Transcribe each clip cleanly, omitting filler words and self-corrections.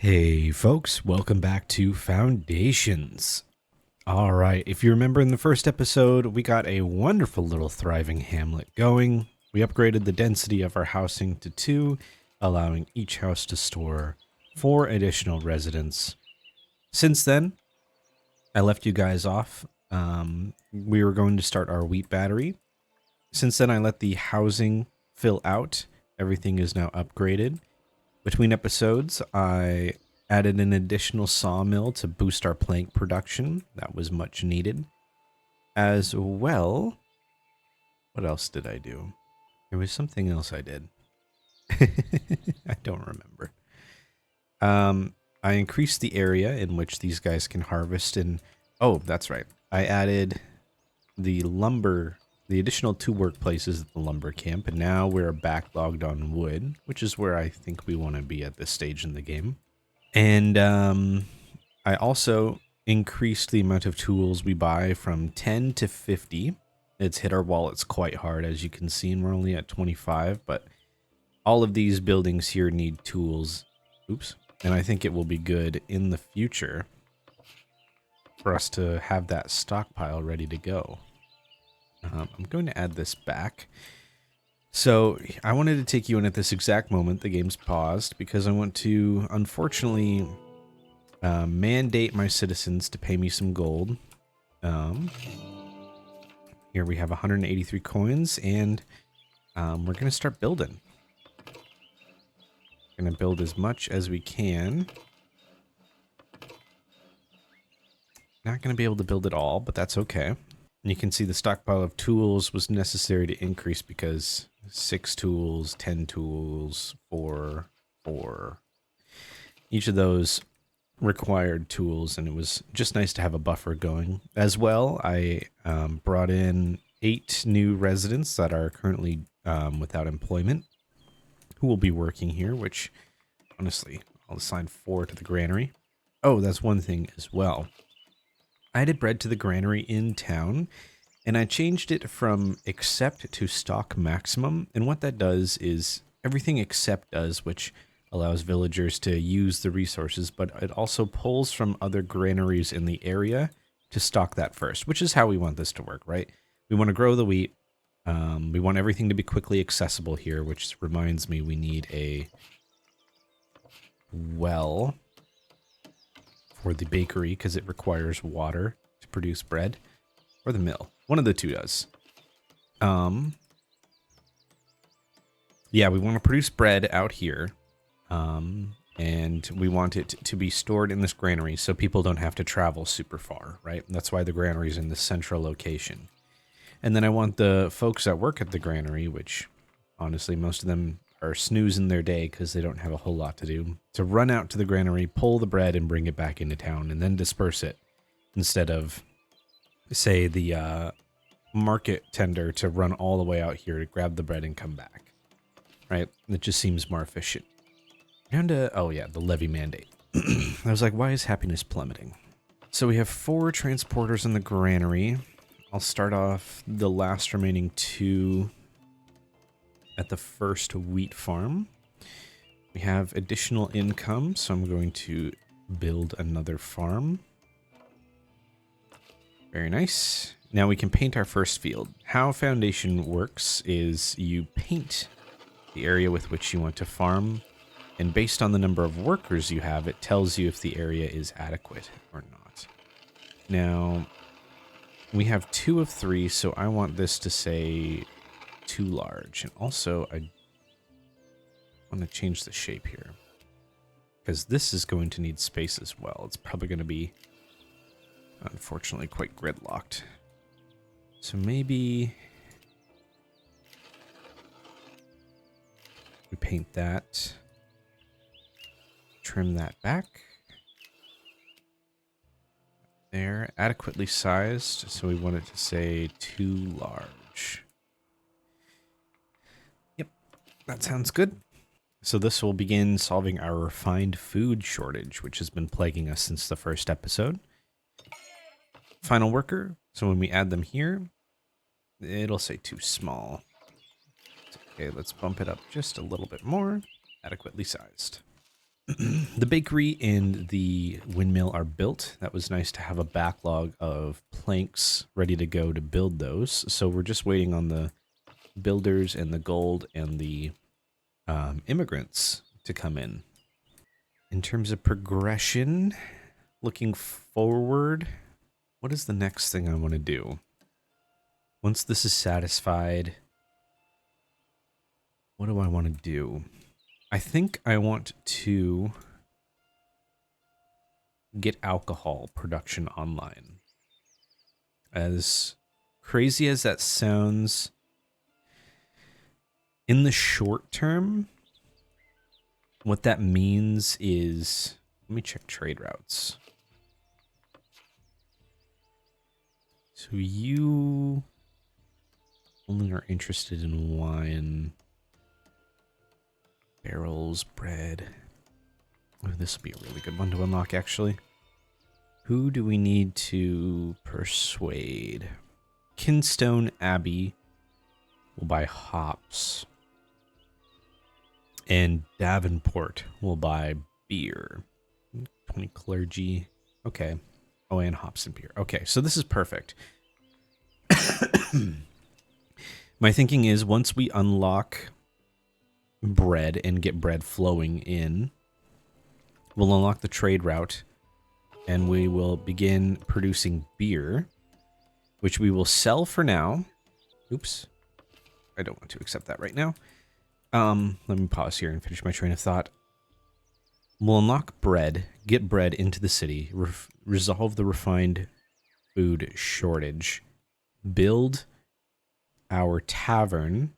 Hey folks, welcome back to Foundations. Alright, if you remember in the first episode, we got a wonderful little thriving hamlet going. We upgraded the density of our housing to 2, allowing each house to store 4 additional residents. Since then, I left you guys off. We were going to start our wheat battery. Since then, I let the housing fill out. Everything is now upgraded. Between episodes, I added an additional sawmill to boost our plank production. That was much needed. As well, what else did I do? There was something else I did. I don't remember. I increased the area in which these guys can harvest, and oh, that's right. I added the lumber, the additional 2 workplaces at the lumber camp, and now we're backlogged on wood, which is where I think we want to be at this stage in the game. And I also increased the amount of tools we buy from 10 to 50. It's hit our wallets quite hard, as you can see, and we're only at 25, but all of these buildings here need tools. Oops. And I think it will be good in the future for us to have that stockpile ready to go. I'm going to add this back. So I wanted to take you in at this exact moment. The game's paused because I want to, unfortunately, mandate my citizens to pay me some gold. Here we have 183 coins, and we're going to start building. We're going to build as much as we can. Not going to be able to build it all, but that's okay. And you can see the stockpile of tools was necessary to increase because 6 tools, 10 tools, 4. Each of those required tools, and it was just nice to have a buffer going. As well, I brought in 8 new residents that are currently without employment who will be working here, which, honestly, I'll assign 4 to the granary. Oh, that's one thing as well. I added bread to the granary in town, and I changed it from accept to stock maximum. And what that does is everything accept does, which allows villagers to use the resources, but it also pulls from other granaries in the area to stock that first, which is how we want this to work, right? We want to grow the wheat. We want everything to be quickly accessible here, which reminds me we need a well for the bakery because it requires water to produce bread, or the mill. One of the two does. Yeah, we want to produce bread out here, and we want it to be stored in this granary so people don't have to travel super far, right? That's why the granary is in this central location. And then I want the folks that work at the granary, which honestly most of them are snoozing their day because they don't have a whole lot to do, to run out to the granary, pull the bread, and bring it back into town, and then disperse it, instead of, say, the market tender to run all the way out here to grab the bread and come back, right? It just seems more efficient. Down to, oh yeah, the levy mandate. I was like, why is happiness plummeting? So we have 4 transporters in the granary. I'll start off the last remaining 2 at the first wheat farm. We have additional income, so I'm going to build another farm. Very nice. Now we can paint our first field. How Foundation works is you paint the area with which you want to farm, and based on the number of workers you have, it tells you if the area is adequate or not. Now, we have 2 of 3, so I want this to say too large. And also, I want to change the shape here, because this is going to need space as well. It's probably going to be, unfortunately, quite gridlocked. So maybe we paint that, trim that back. There, adequately sized, so we want it to say too large. Yep, that sounds good. So this will begin solving our refined food shortage, which has been plaguing us since the first episode. Final worker, so when we add them here, it'll say too small. Okay, let's bump it up just a little bit more. Adequately sized. The bakery and the windmill are built. That was nice to have a backlog of planks ready to go to build those. So we're just waiting on the builders and the gold and the immigrants to come in. In terms of progression, looking forward, what is the next thing I want to do? Once this is satisfied, what do I want to do? I think I want to get alcohol production online. As crazy as that sounds, in the short term, what that means is, let me check trade routes. So you only are interested in wine, barrels, bread. Oh, this will be a really good one to unlock, actually. Who do we need to persuade? Kinstone Abbey will buy hops. And Davenport will buy beer. 20 clergy. Okay. Oh, and hops and beer. Okay, so this is perfect. My thinking is once we unlock bread and get bread flowing in, we'll unlock the trade route and we will begin producing beer, which we will sell for now. Oops. I don't want to accept that right now. Let me pause here and finish my train of thought. We'll unlock bread, get bread into the city, resolve the refined food shortage, build our tavern,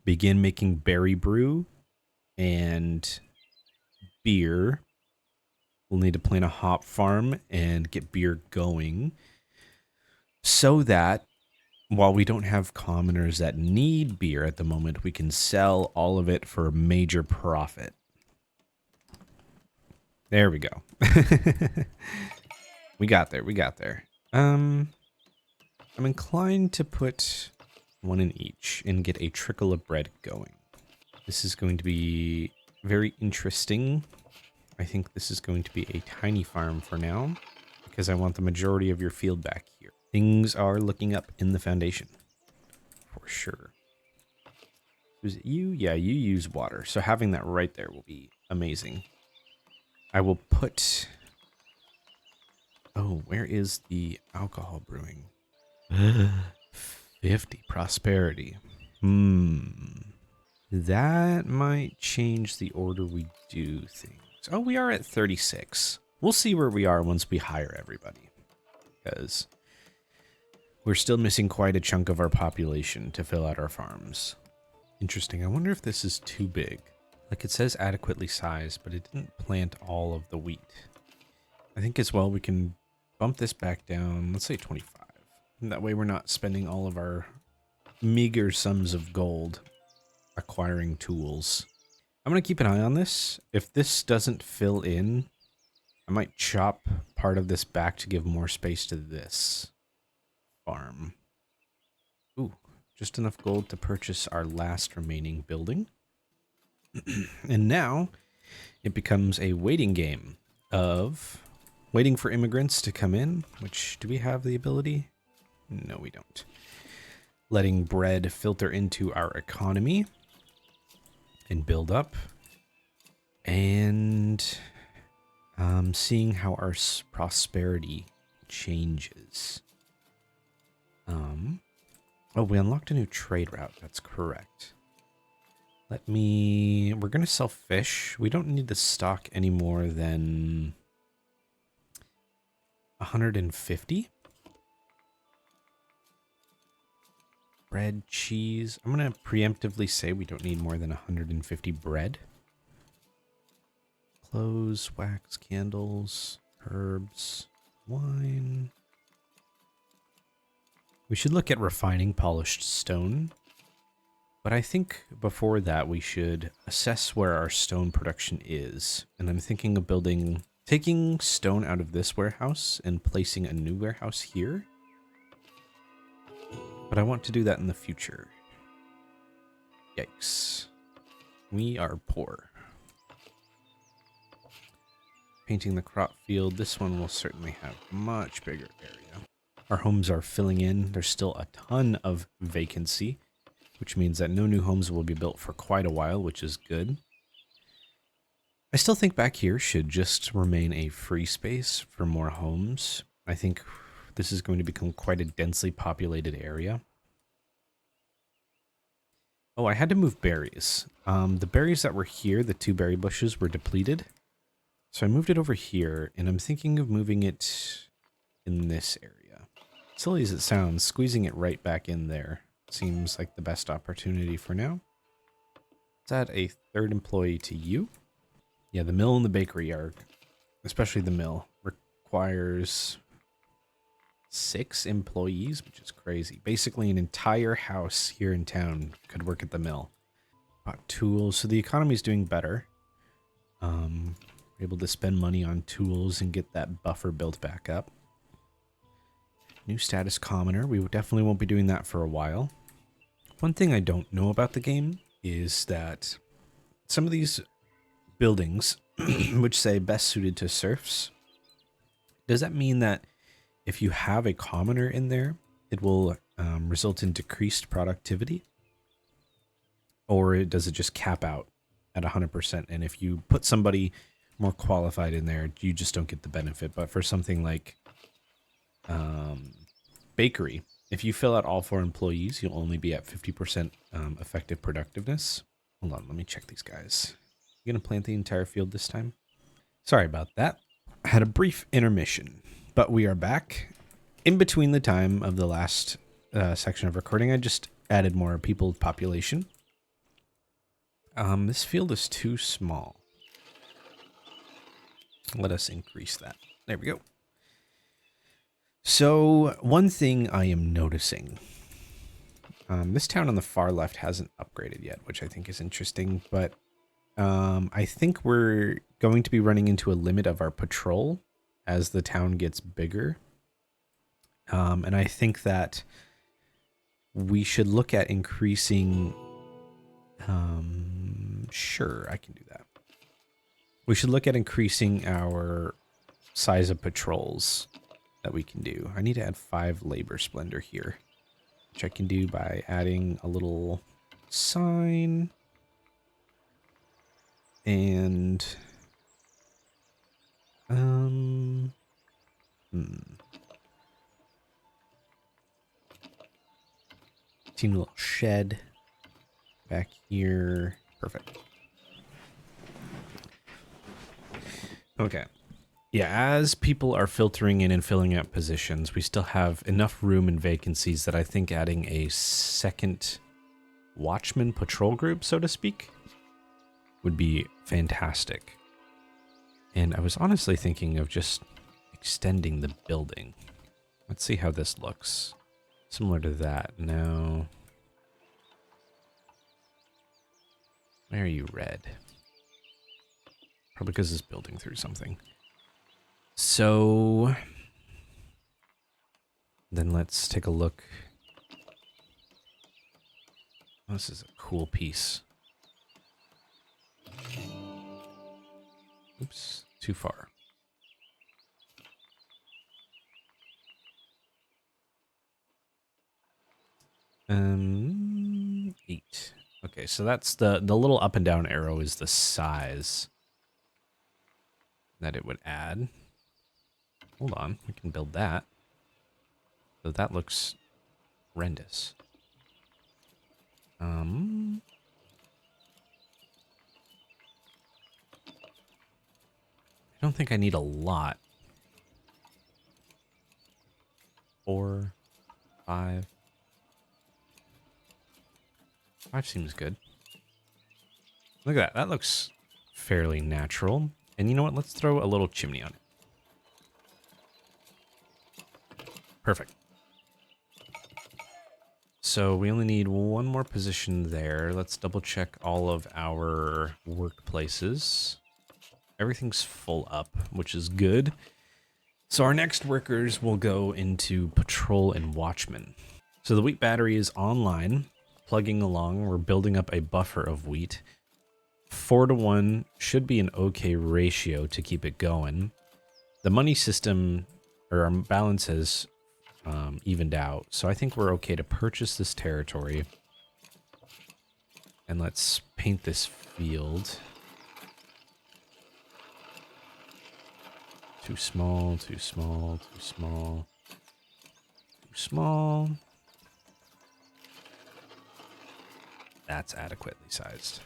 begin making berry brew and beer. We'll need to plant a hop farm and get beer going so that while we don't have commoners that need beer at the moment, we can sell all of it for a major profit. There we go. We got there. We got there. I'm inclined to put one in each and get a trickle of bread going. This is going to be very interesting. I think this is going to be a tiny farm for now because I want the majority of your field back here. Things are looking up in the foundation for sure. Was it you? Yeah, you use water. So having that right there will be amazing. I will put... Oh, where is the alcohol brewing? 50 prosperity. That might change the order we do things. Oh, we are at 36. We'll see where we are once we hire everybody. Because we're still missing quite a chunk of our population to fill out our farms. Interesting. I wonder if this is too big. Like it says adequately sized, but it didn't plant all of the wheat. I think as well we can bump this back down. Let's say 25. And that way we're not spending all of our meager sums of gold acquiring tools. I'm going to keep an eye on this. If this doesn't fill in, I might chop part of this back to give more space to this farm. Ooh, just enough gold to purchase our last remaining building. And now it becomes a waiting game of waiting for immigrants to come in, which do we have the ability? No, we don't. Letting bread filter into our economy and build up. And seeing how our prosperity changes. Oh, we unlocked a new trade route. That's correct. We're going to sell fish. We don't need to stock any more than 150. Bread, cheese. I'm going to preemptively say we don't need more than 150 bread. Clothes, wax, candles, herbs, wine. We should look at refining polished stone. But I think before that we should assess where our stone production is. And I'm thinking of taking stone out of this warehouse and placing a new warehouse here. But I want to do that in the future. Yikes. We are poor. Painting the crop field. This one will certainly have much bigger area. Our homes are filling in. There's still a ton of vacancy, which means that no new homes will be built for quite a while, which is good. I still think back here should just remain a free space for more homes. I think this is going to become quite a densely populated area. Oh, I had to move berries. The berries that were here, the 2 berry bushes, were depleted. So I moved it over here, and I'm thinking of moving it in this area. Silly as it sounds, squeezing it right back in there seems like the best opportunity for now. Let's add a 3rd employee to you. Yeah, the mill and the bakery are, especially the mill, requires 6 employees, which is crazy. Basically, an entire house here in town could work at the mill. Bought tools, so the economy is doing better. Able to spend money on tools and get that buffer built back up. New status commoner. We definitely won't be doing that for a while. One thing I don't know about the game is that some of these buildings, which say best suited to serfs, does that mean that if you have a commoner in there, it will result in decreased productivity? Or does it just cap out at 100%? And if you put somebody more qualified in there, you just don't get the benefit. But for something like bakery, if you fill out all 4 employees, you'll only be at 50% effective productiveness. Hold on, let me check these guys. You gonna plant the entire field this time? Sorry about that. I had a brief intermission, but we are back. In between the time of the last section of recording, I just added more people population. This field is too small. Let us increase that. There we go. So one thing I am noticing, this town on the far left hasn't upgraded yet, which I think is interesting, but I think we're going to be running into a limit of our patrol as the town gets bigger. And I think that we should look at increasing, sure, I can do that. We should look at increasing our size of patrols that we can do. I need to add 5 labor splendor here, which I can do by adding a little sign and team little shed back here. Perfect. Okay. Yeah, as people are filtering in and filling out positions, we still have enough room and vacancies that I think adding a 2nd watchman patrol group, so to speak, would be fantastic. And I was honestly thinking of just extending the building. Let's see how this looks. Similar to that. No. Why are you red? Probably because it's building through something. So then let's take a look. Oh, this is a cool piece. Oops, too far. Um, 8. Okay, so that's the little up and down arrow is the size that it would add. Hold on, we can build that. So that looks horrendous. I don't think I need a lot. 4, 5. 5 seems good. Look at that. That looks fairly natural. And you know what? Let's throw a little chimney on it. Perfect. So we only need one more position there. Let's double check all of our workplaces. Everything's full up, which is good. So our next workers will go into patrol and watchman. So the wheat battery is online, plugging along. We're building up a buffer of wheat. 4-to-1 should be an okay ratio to keep it going. The money system, or our balance has evened out, so I think we're okay to purchase this territory. And let's paint this field. Too small, too small, too small, too small. That's adequately sized.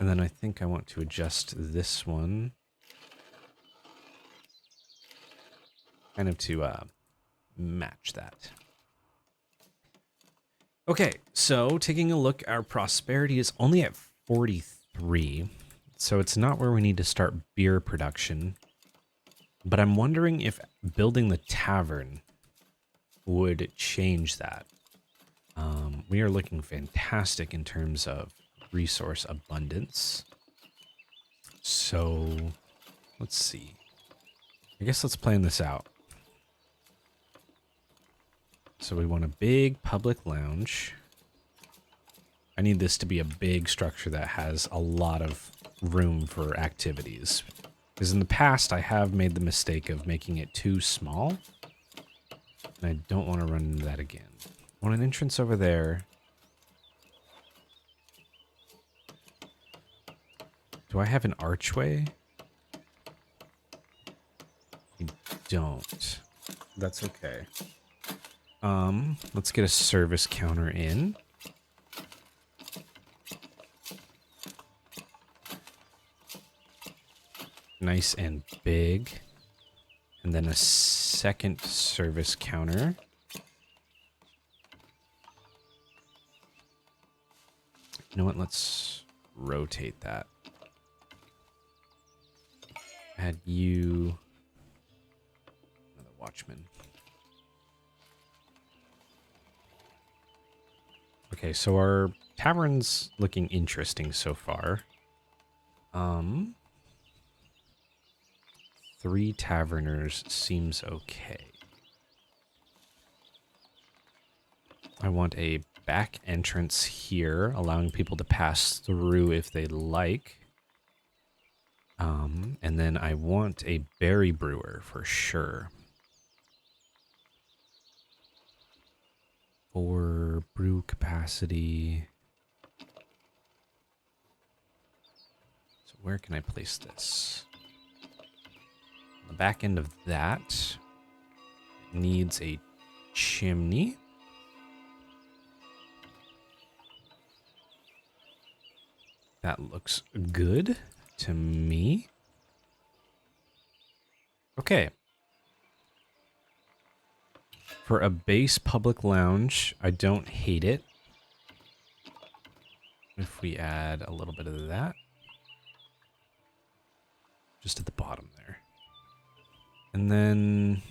And then I think I want to adjust this one kind of to match that. Okay, so taking a look, our prosperity is only at 43. So it's not where we need to start beer production. But I'm wondering if building the tavern would change that. We are looking fantastic in terms of resource abundance. So let's see. I guess let's plan this out. So we want a big public lounge. I need this to be a big structure that has a lot of room for activities. Because in the past, I have made the mistake of making it too small. And I don't want to run into that again. I want an entrance over there. Do I have an archway? I don't. That's okay. Let's get a service counter in. Nice and big. And then a second service counter. You know what? Let's rotate that. Add you. Another watchman. Okay, so our tavern's looking interesting so far. 3 taverners seems okay. I want a back entrance here, allowing people to pass through if they like. And then I want a berry brewer for sure. For brew capacity. So where can I place this? On the back end of that, it needs a chimney. That looks good to me. Okay. For a base public lounge, I don't hate it. If we add a little bit of that. Just at the bottom there. And then...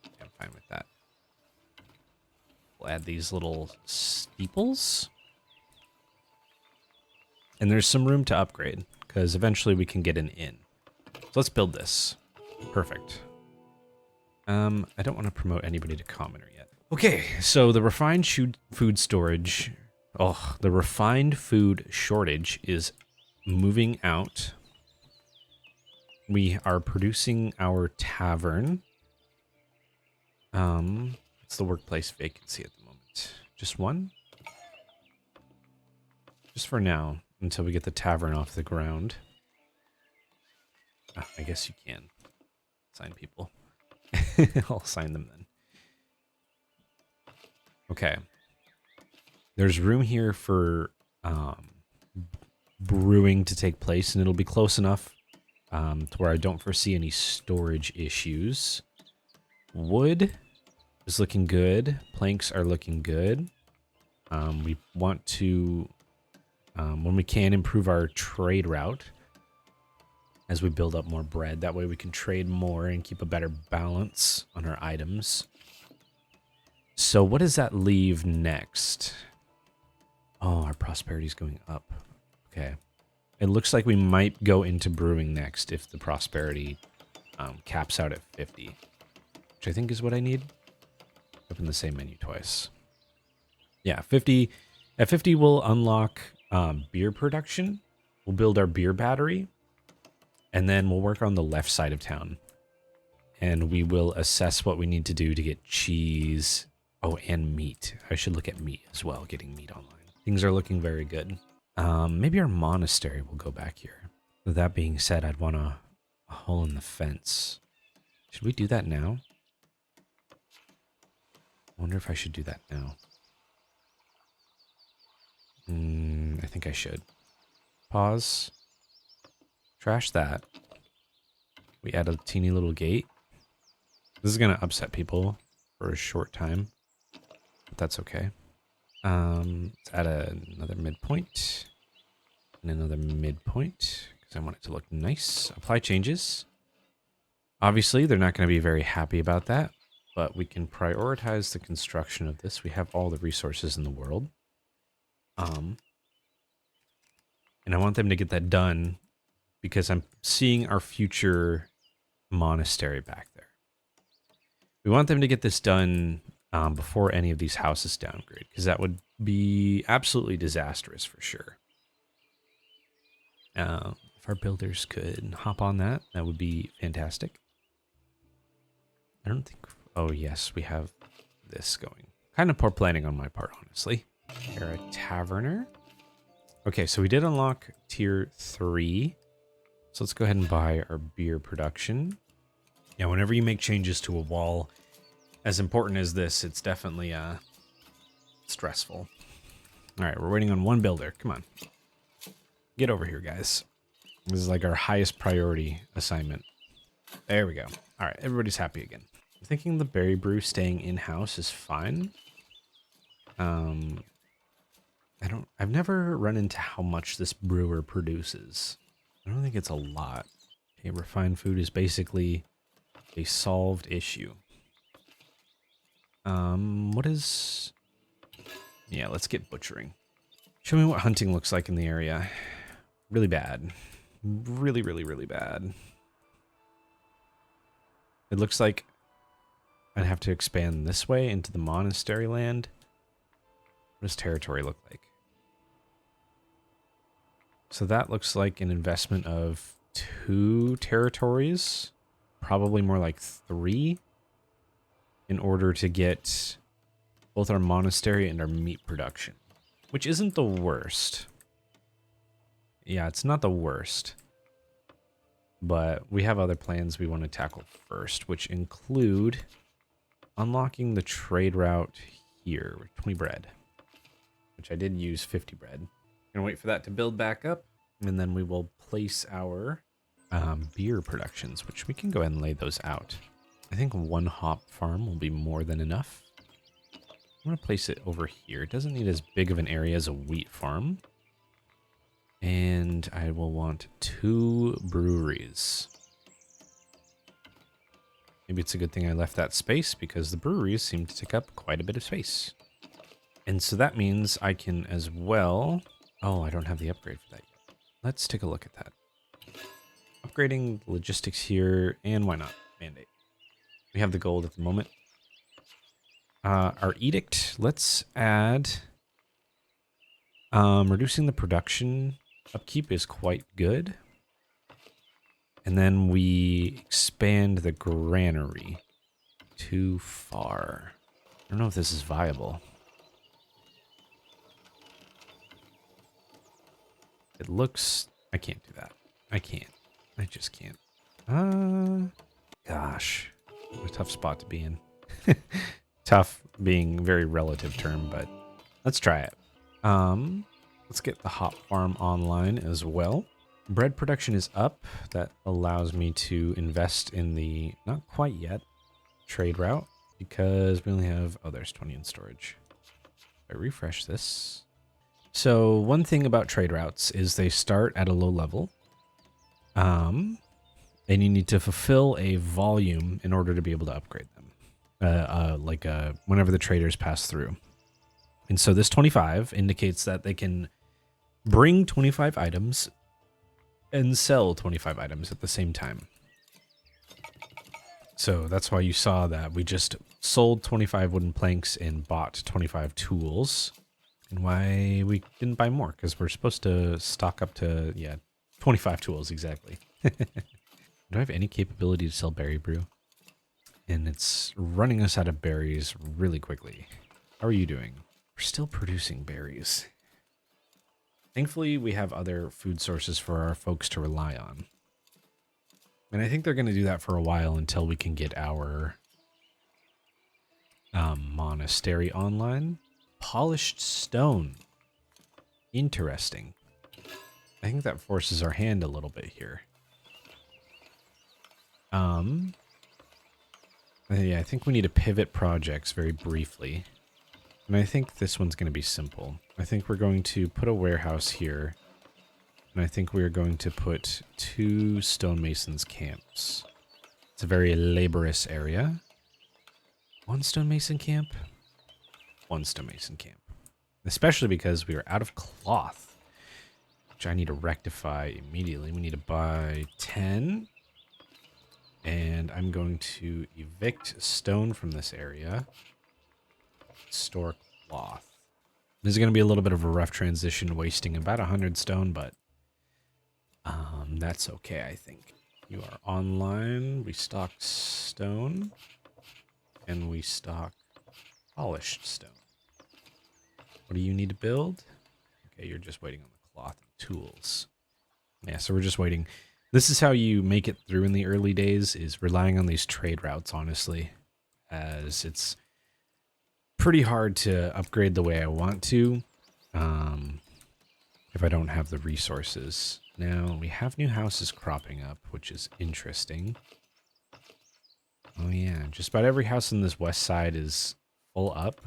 yeah, I'm fine with that. We'll add these little steeples. And there's some room to upgrade, because eventually we can get an inn. So let's build this. Perfect. I don't want to promote anybody to commoner yet. Okay, so the refined food storage... oh, the refined food shortage is moving out. We are producing our tavern. It's the workplace vacancy at the moment. Just one? Just for now, until we get the tavern off the ground. I guess you can sign people. I'll sign them then. Okay. There's room here for brewing to take place, and it'll be close enough to where I don't foresee any storage issues. Wood is looking good. Planks are looking good. We want to, when we can, improve our trade route as we build up more bread. That way we can trade more and keep a better balance on our items. So what does that leave next? Oh, our prosperity is going up. Okay. It looks like we might go into brewing next if the prosperity caps out at 50. Which I think is what I need. Open the same menu twice. Yeah, 50 At 50, we'll unlock beer production. We'll build our beer battery. And then we'll work on the left side of town. And we will assess what we need to do to get cheese. Oh, and meat. I should look at meat as well, getting meat online. Things are looking very good. Maybe our monastery will go back here. With that being said, I'd want a hole in the fence. Should we do that now? I wonder if I should do that now. I think I should. Pause. Trash that. We add a teeny little gate. This is going to upset people for a short time, but that's okay. Let's add another midpoint and another midpoint because I want it to look nice. Apply changes. Obviously, they're not going to be very happy about that, but we can prioritize the construction of this. We have all the resources in the world. And I want them to get that done because I'm seeing our future monastery back there. We want them to get this done before any of these houses downgrade, because that would be absolutely disastrous for sure. If our builders could hop on that, that would be fantastic. I don't think... Oh, yes, we have this going. Kind of poor planning on my part, honestly. You're a taverner. Okay, so we did unlock tier 3. So let's go ahead and buy our beer production. Yeah, whenever you make changes to a wall, as important as this, it's definitely stressful. All right, we're waiting on one builder. Come on. Get over here, guys. This is like our highest priority assignment. There we go. All right, everybody's happy again. I'm thinking the berry brew staying in-house is fine. I've never run into how much this brewer produces. I don't think it's a lot. Okay, refined food is basically a solved issue. What is... Yeah, let's get butchering. Show me what hunting looks like in the area. Really bad. Really, really, really bad. It looks like I'd have to expand this way into the monastery land. What does territory look like? So that looks like an investment of 2 territories. Probably more like 3. In order to get both our monastery and our meat production. Which isn't the worst. Yeah, it's not the worst. But we have other plans we want to tackle first, which include unlocking the trade route here with 20 bread. Which I did use 50 bread. Gonna wait for that to build back up, and then we will place our beer productions, which we can go ahead and lay those out. I think 1 hop farm will be more than enough. I'm gonna place it over here. It doesn't need as big of an area as a wheat farm. And I will want 2 breweries. Maybe it's a good thing I left that space because the breweries seem to take up quite a bit of space. And so that means I can as well... Oh, I don't have the upgrade for that yet. Let's take a look at that. Upgrading logistics here, and why not? Mandate. We have the gold at the moment. Our edict, let's add... reducing the production upkeep is quite good. And then we expand the granary. Too far. I don't know if this is viable. It looks... I can't do that. I can't. I just can't. Gosh. What a tough spot to be in. Tough being a very relative term, but let's try it. Let's get the hop farm online as well. Bread production is up. That allows me to invest in the, not quite yet, trade route because we only have, oh, there's 20 in storage. If I refresh this. So one thing about trade routes is they start at a low level. And you need to fulfill a volume in order to be able to upgrade them. Whenever the traders pass through. And so this 25 indicates that they can bring 25 items and sell 25 items at the same time. So that's why you saw that we just sold 25 wooden planks and bought 25 tools. And why we didn't buy more, because we're supposed to stock up to, yeah, 25 tools exactly. Do I have any capability to sell berry brew? And it's running us out of berries really quickly. How are you doing? We're still producing berries. Thankfully, we have other food sources for our folks to rely on. And I think they're going to do that for a while until we can get our monastery online. Polished stone. Interesting. I think that forces our hand a little bit here. Yeah, I think we need to pivot projects very briefly. And I think this one's going to be simple. I think we're going to put a warehouse here. And I think we're going to put 2 stonemasons camps. It's a very laborious area. 1 stonemason camp. 1 stonemason camp. Especially because we are out of cloth, which I need to rectify immediately. We need to buy 10. And I'm going to evict stone from this area. Store cloth. This is going to be a little bit of a rough transition, wasting about 100 stone, but that's okay, I think. You are online. We stock stone. And we stock polished stone. What do you need to build? Okay, you're just waiting on the cloth and tools. Yeah, so we're just waiting. This is how you make it through in the early days, is relying on these trade routes, honestly. As it's pretty hard to upgrade the way I want to if I don't have the resources. Now, we have new houses cropping up, which is interesting. Oh yeah, just about every house on this west side is full up.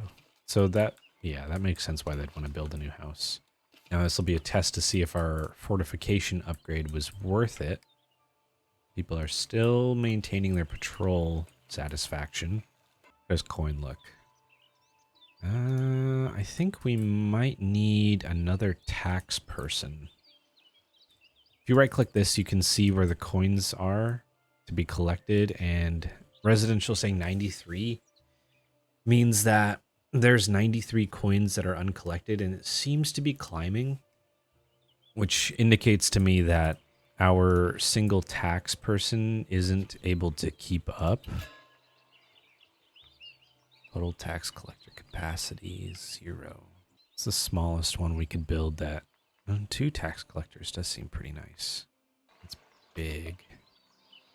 So that, yeah, that makes sense why they'd want to build a new house. Now this will be a test to see if our fortification upgrade was worth it. People are still maintaining their patrol satisfaction. There's coin look. I think we might need another tax person. If you right click this, you can see where the coins are to be collected, and residential saying 93 means that there's 93 coins that are uncollected, and it seems to be climbing, which indicates to me that our single tax person isn't able to keep up. Total tax collector capacity 0. It's the smallest one we could build. That 2 tax collectors does seem pretty nice. It's big.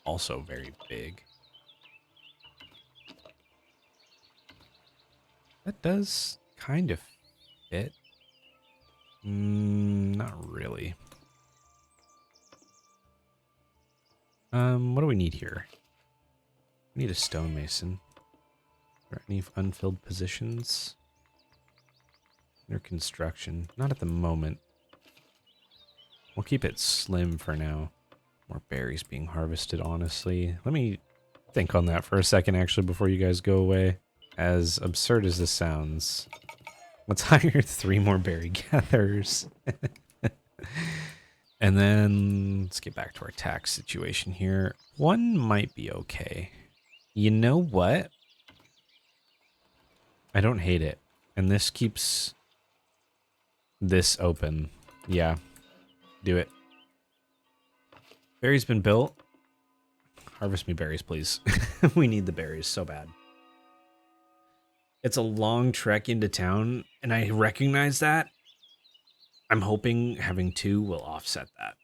Also very big. That does kind of fit. Not really. What do we need here? We need a stonemason. Are there any unfilled positions? Under construction. Not at the moment. We'll keep it slim for now. More berries being harvested, honestly. Let me think on that for a second, actually, before you guys go away. As absurd as this sounds, let's hire 3 more berry gatherers. And then let's get back to our tax situation here. 1 might be okay. You know what? I don't hate it. And this keeps this open. Yeah. Do it. Berry's been built. Harvest me berries, please. We need the berries so bad. It's a long trek into town, and I recognize that. I'm hoping having 2 will offset that.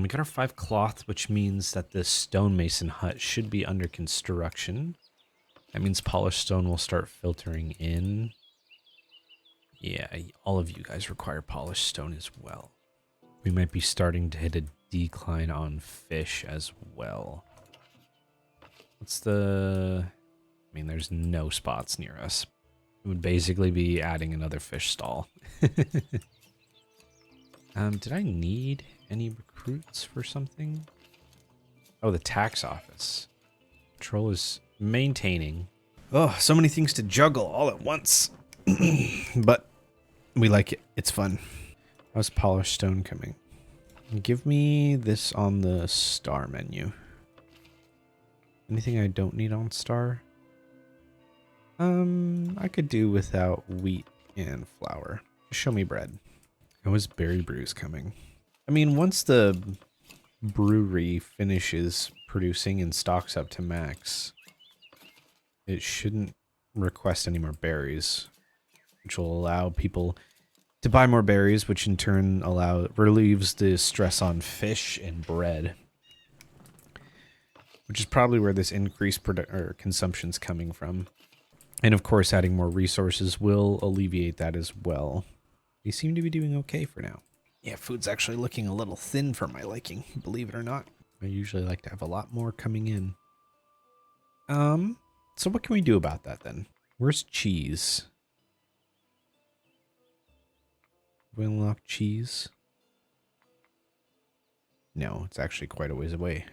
We got our 5 cloth, which means that this stonemason hut should be under construction. That means polished stone will start filtering in. Yeah, all of you guys require polished stone as well. We might be starting to hit a decline on fish as well. What's the... I mean, there's no spots near us. It would basically be adding another fish stall. Did I need any recruits for something? Oh, the tax office. Patrol is maintaining. Oh, so many things to juggle all at once. But we like it. It's fun. How's polished stone coming? Give me this on the star menu. Anything I don't need on star? I could do without wheat and flour. Show me bread. How is berry brews coming? I mean, once the brewery finishes producing and stocks up to max, it shouldn't request any more berries, which will allow people to buy more berries, which in turn relieves the stress on fish and bread, which is probably where this increased consumption's coming from. And of course, adding more resources will alleviate that as well. They seem to be doing okay for now. Yeah, food's actually looking a little thin for my liking, believe it or not. I usually like to have a lot more coming in. So what can we do about that then? Where's cheese? We unlock cheese? No, it's actually quite a ways away.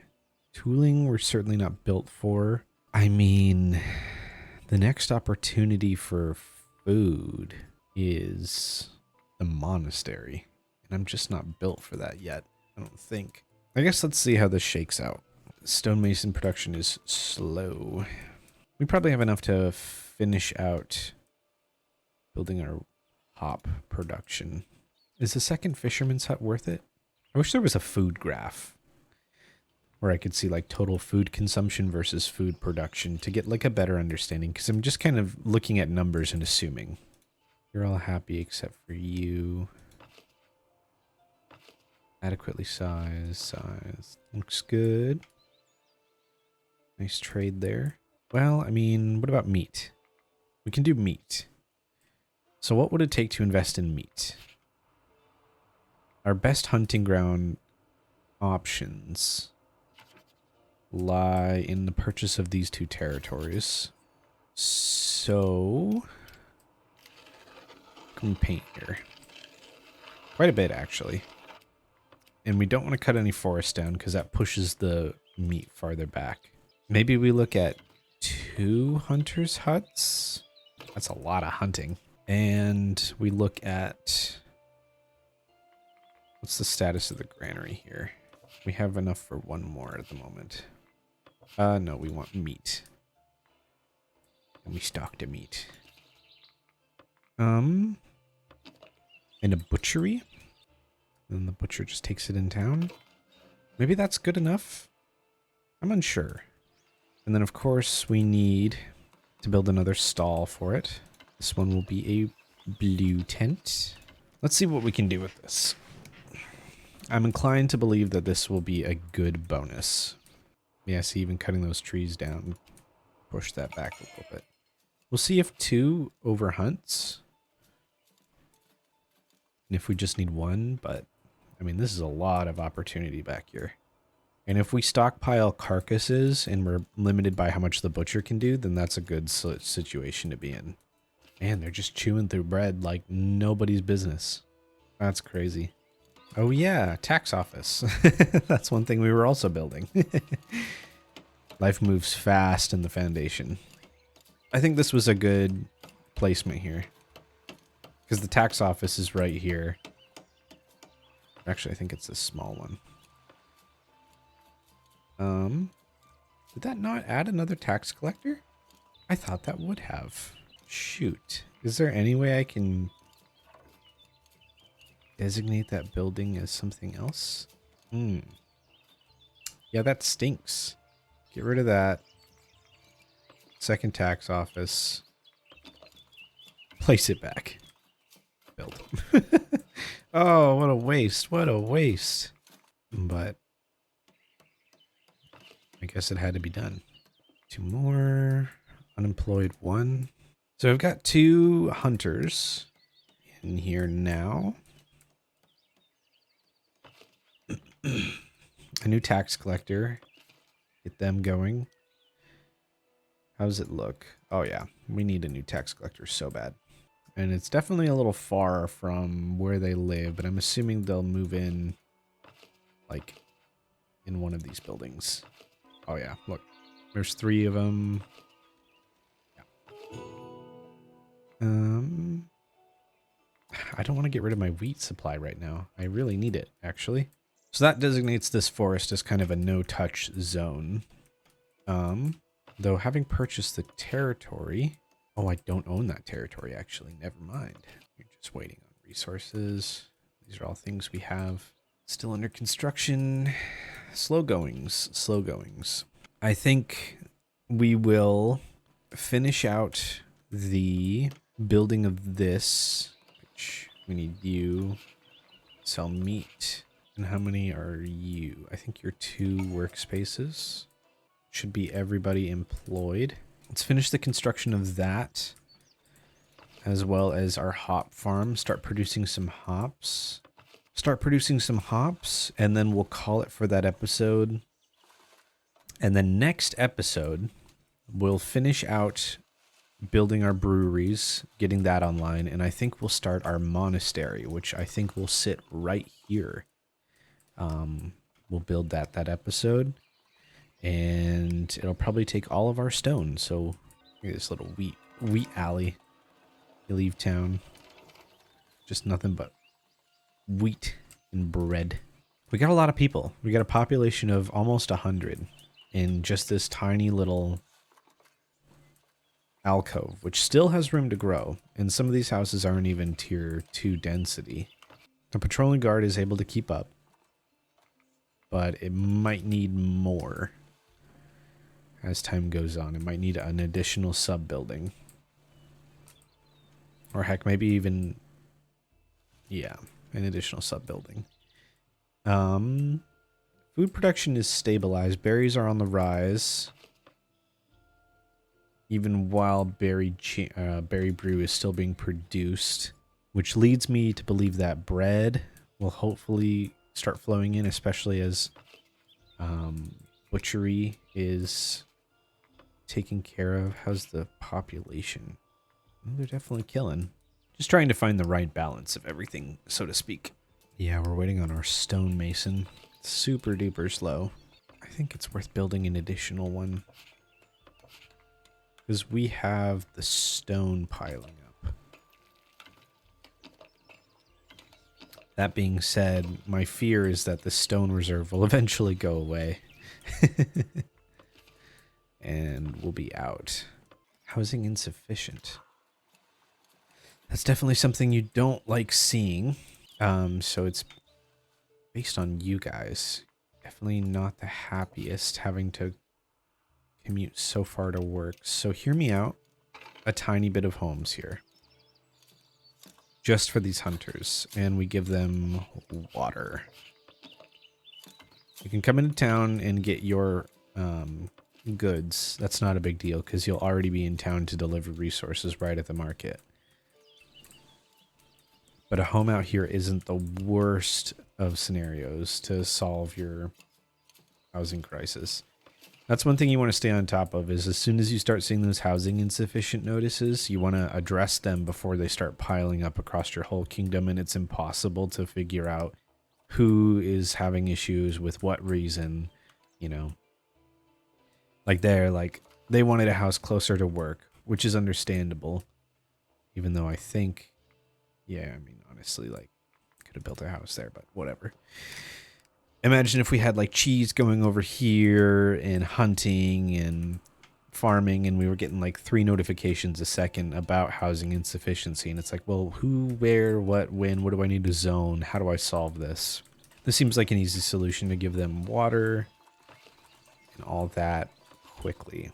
Tooling, we're certainly not built for. I mean, the next opportunity for food is the monastery. And I'm just not built for that yet, I don't think. I guess let's see how this shakes out. Stonemason production is slow. We probably have enough to finish out building our hop production. Is the second fisherman's hut worth it? I wish there was a food graph where I could see like total food consumption versus food production to get like a better understanding, because I'm just kind of looking at numbers and assuming. You're all happy except for you. Adequately sized. Looks good. Nice trade there. Well, I mean, what about meat? We can do meat. So what would it take to invest in meat? Our best hunting ground options lie in the purchase of these 2 territories. So, can we paint here? Quite a bit, actually. And we don't want to cut any forest down because that pushes the meat farther back. Maybe we look at 2 hunters' huts. That's a lot of hunting. And we look at... what's the status of the granary here? We have enough for 1 more at the moment. No, we want meat. And we stocked a meat. And a butchery. And the butcher just takes it in town. Maybe that's good enough? I'm unsure. And then, of course, we need to build another stall for it. This one will be a blue tent. Let's see what we can do with this. I'm inclined to believe that this will be a good bonus. Yeah, see, even cutting those trees down, push that back a little bit. We'll see if 2 overhunts. And if we just need 1, but I mean, this is a lot of opportunity back here. And if we stockpile carcasses and we're limited by how much the butcher can do, then that's a good situation to be in. Man, they're just chewing through bread like nobody's business. That's crazy. Oh yeah, tax office. That's one thing we were also building. Life moves fast in the Foundation. I think this was a good placement here, because the tax office is right here. Actually, I think it's this small one. Did that not add another tax collector? I thought that would have. Shoot. Is there any way I can designate that building as something else? Yeah, that stinks. Get rid of that. Second tax office. Place it back. Build. Oh, what a waste. What a waste. But I guess it had to be done. 2 more. Unemployed 1. So I've got 2 hunters in here now. A new tax collector. Get them going. How does it look? Oh yeah, we need a new tax collector so bad. And it's definitely a little far from where they live, but I'm assuming they'll move in, like, in one of these buildings. Oh yeah, look. There's 3 of them. Yeah. I don't want to get rid of my wheat supply right now. I really need it, actually. So that designates this forest as kind of a no-touch zone. Though having purchased the territory... Oh, I don't own that territory, actually. Never mind. You're just waiting on resources. These are all things we have still under construction. Slow goings, slow goings. I think we will finish out the building of this, which we need you. Sell meat. And how many are you? I think you're 2 workspaces. Should be everybody employed. Let's finish the construction of that, as well as our hop farm. Start producing some hops. And then we'll call it for that episode. And the next episode, we'll finish out building our breweries, getting that online, and I think we'll start our monastery, which I think will sit right here. We'll build that episode, and it'll probably take all of our stone. So look at this little wheat alley. You leave town, just nothing but wheat and bread. We got a lot of people. We got a population of almost 100 in just this tiny little alcove, which still has room to grow, and some of these houses aren't even tier 2 density. The patrolling guard is able to keep up, but it might need more as time goes on. It might need an additional sub building, or heck, maybe even, yeah, an additional sub building. Food production is stabilized. Berries are on the rise, even while berry brew is still being produced, which leads me to believe that bread will hopefully start flowing in, especially as butchery is taken care of. How's the population? Well, they're definitely killing. Just trying to find the right balance of everything, so to speak. Yeah, we're waiting on our stonemason. Super duper slow. I think it's worth building an additional one, because we have the stone piling up. That being said, my fear is that the stone reserve will eventually go away. And we'll be out. Housing insufficient. That's definitely something you don't like seeing. So it's based on you guys. Definitely not the happiest having to commute so far to work. So hear me out. A tiny bit of homes here, just for these hunters, and we give them water. You can come into town and get your goods. That's not a big deal, because you'll already be in town to deliver resources right at the market. But a home out here isn't the worst of scenarios to solve your housing crisis. That's one thing you want to stay on top of, is as soon as you start seeing those housing insufficient notices, you want to address them before they start piling up across your whole kingdom, and it's impossible to figure out who is having issues with what reason, you know. Like they wanted a house closer to work, which is understandable, even though I think, yeah, I mean, honestly, like, could have built a house there, but whatever. Imagine if we had like cheese going over here and hunting and farming, and we were getting like 3 notifications a second about housing insufficiency. And it's like, well, who, where, what, when, what do I need to zone? How do I solve this? This seems like an easy solution, to give them water and all that quickly.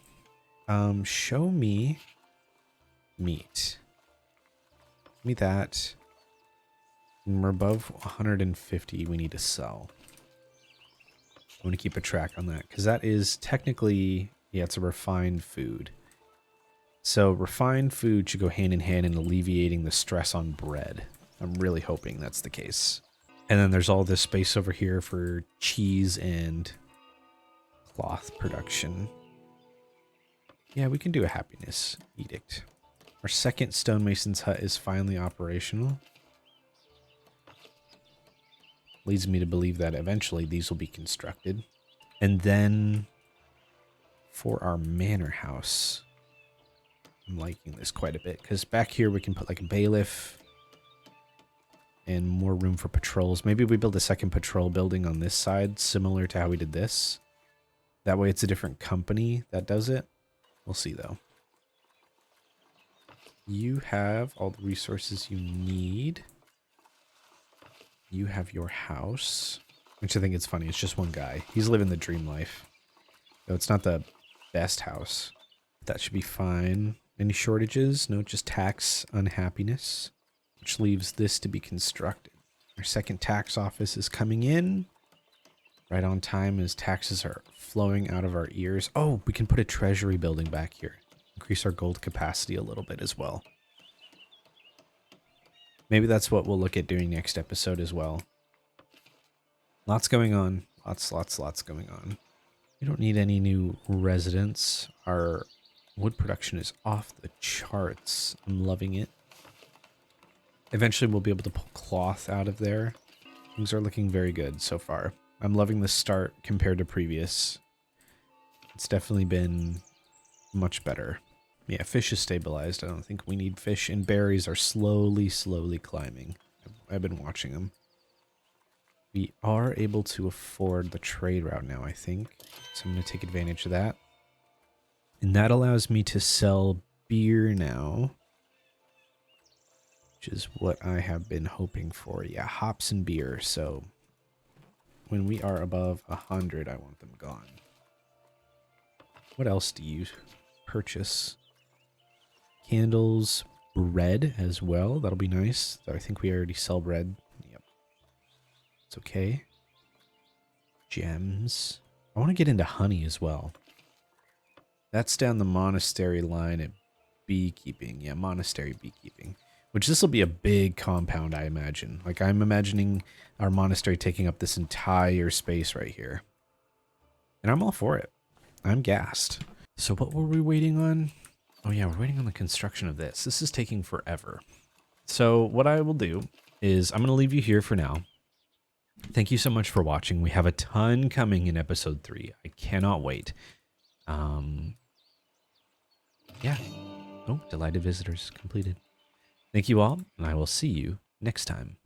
Show me meat. Give me that. When we're above 150, we need to sell. I want to keep a track on that, because that is technically, yeah, it's a refined food. So refined food should go hand in hand in alleviating the stress on bread. I'm really hoping that's the case. And then there's all this space over here for cheese and cloth production. Yeah, we can do a happiness edict. Our second stonemason's hut is finally operational. Leads me to believe that eventually these will be constructed. And then for our manor house, I'm liking this quite a bit, because back here we can put like a bailiff and more room for patrols. Maybe we build a second patrol building on this side, similar to how we did this. That way it's a different company that does it. We'll see though. You have all the resources you need. You have your house, which I think it's funny. It's just one guy. He's living the dream life. No, it's not the best house. That should be fine. Any shortages? No, just tax unhappiness, which leaves this to be constructed. Our second tax office is coming in right on time as taxes are flowing out of our ears. Oh, we can put a treasury building back here. Increase our gold capacity a little bit as well. Maybe that's what we'll look at doing next episode as well. Lots going on. Lots going on. We don't need any new residents. Our wood production is off the charts. I'm loving it. Eventually we'll be able to pull cloth out of there. Things are looking very good so far. I'm loving the start compared to previous. It's definitely been much better. Yeah, fish is stabilized. I don't think we need fish. And berries are slowly climbing. I've been watching them. We are able to afford the trade route now, I think. So I'm going to take advantage of that. And that allows me to sell beer now, which is what I have been hoping for. Yeah, hops and beer. So when we are above 100, I want them gone. What else do you purchase? Candles, bread as well. That'll be nice. I think we already sell bread. Yep. It's okay. Gems. I want to get into honey as well. That's down the monastery line at beekeeping. Yeah, monastery beekeeping. Which this will be a big compound, I imagine. Like, I'm imagining our monastery taking up this entire space right here. And I'm all for it. I'm gassed. So what were we waiting on? Oh yeah, we're waiting on the construction of this. This is taking forever. So what I will do is I'm going to leave you here for now. Thank you so much for watching. We have a ton coming in episode 3. I cannot wait. Yeah. Oh, delighted visitors completed. Thank you all, and I will see you next time.